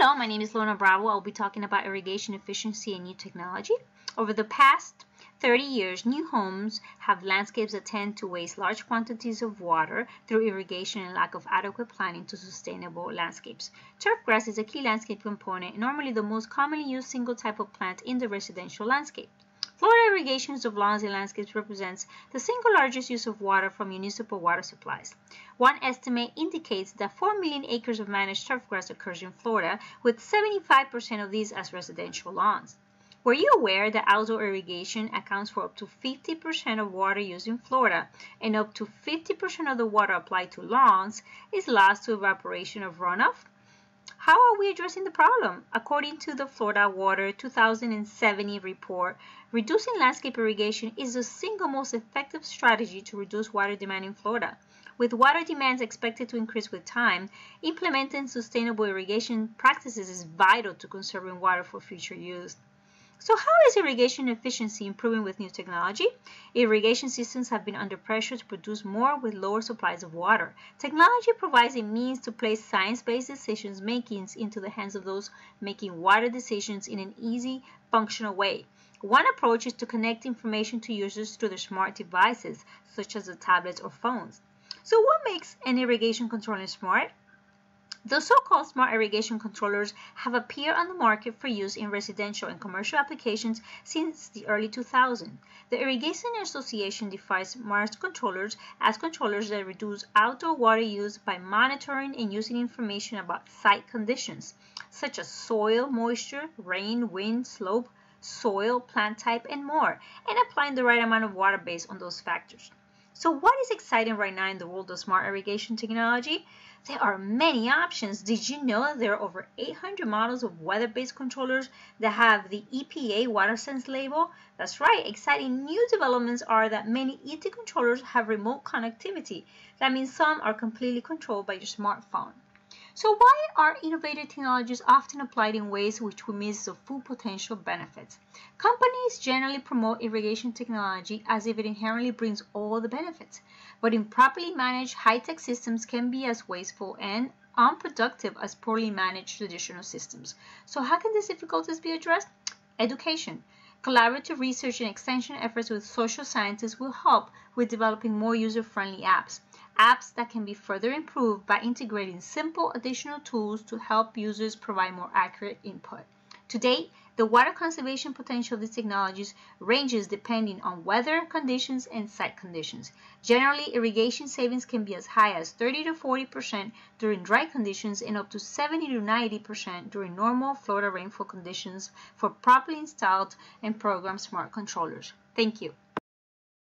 Hello, my name is Lorna. I'll be talking about irrigation efficiency and new technology. Over the past 30 years, new homes have landscapes that tend to waste large quantities of water through irrigation and lack of adequate planning to sustainable landscapes. Turf grass is a key landscape component and normally the most commonly used single type of plant in the residential landscape. Florida irrigations of lawns and landscapes represents the single largest use of water from municipal water supplies. One estimate indicates that 4 million acres of managed turf grass occurs in Florida, with 75% of these as residential lawns. Were you aware that outdoor irrigation accounts for up to 50% of water used in Florida, and up to 50% of the water applied to lawns is lost to evaporation of runoff? How are we addressing the problem? According to the Florida Water 2070 report, reducing landscape irrigation is the single most effective strategy to reduce water demand in Florida. With water demands expected to increase with time, implementing sustainable irrigation practices is vital to conserving water for future use. So how is irrigation efficiency improving with new technology? Irrigation systems have been under pressure to produce more with lower supplies of water. Technology provides a means to place science-based decisions making into the hands of those making water decisions in an easy, functional way. One approach is to connect information to users through their smart devices, such as the tablets or phones. So what makes an irrigation controller smart? The so-called smart irrigation controllers have appeared on the market for use in residential and commercial applications since the early 2000s. The Irrigation Association defines smart controllers as controllers that reduce outdoor water use by monitoring and using information about site conditions, such as soil, moisture, rain, wind, slope, soil, plant type, and more, and applying the right amount of water based on those factors. So what is exciting right now in the world of smart irrigation technology? There are many options. Did you know there are over 800 models of weather-based controllers that have the EPA WaterSense label? That's right, exciting new developments are that many ET controllers have remote connectivity. That means some are completely controlled by your smartphone. So why are innovative technologies often applied in ways which will miss the full potential benefits? Companies generally promote irrigation technology as if it inherently brings all the benefits, but improperly managed high-tech systems can be as wasteful and unproductive as poorly managed traditional systems. So how can these difficulties be addressed? Education. Collaborative research and extension efforts with social scientists will help with developing more user-friendly apps that can be further improved by integrating simple additional tools to help users provide more accurate input. To date, the water conservation potential of these technologies ranges depending on weather conditions and site conditions. Generally, irrigation savings can be as high as 30 to 40% during dry conditions and up to 70 to 90% during normal Florida rainfall conditions for properly installed and programmed smart controllers. Thank you.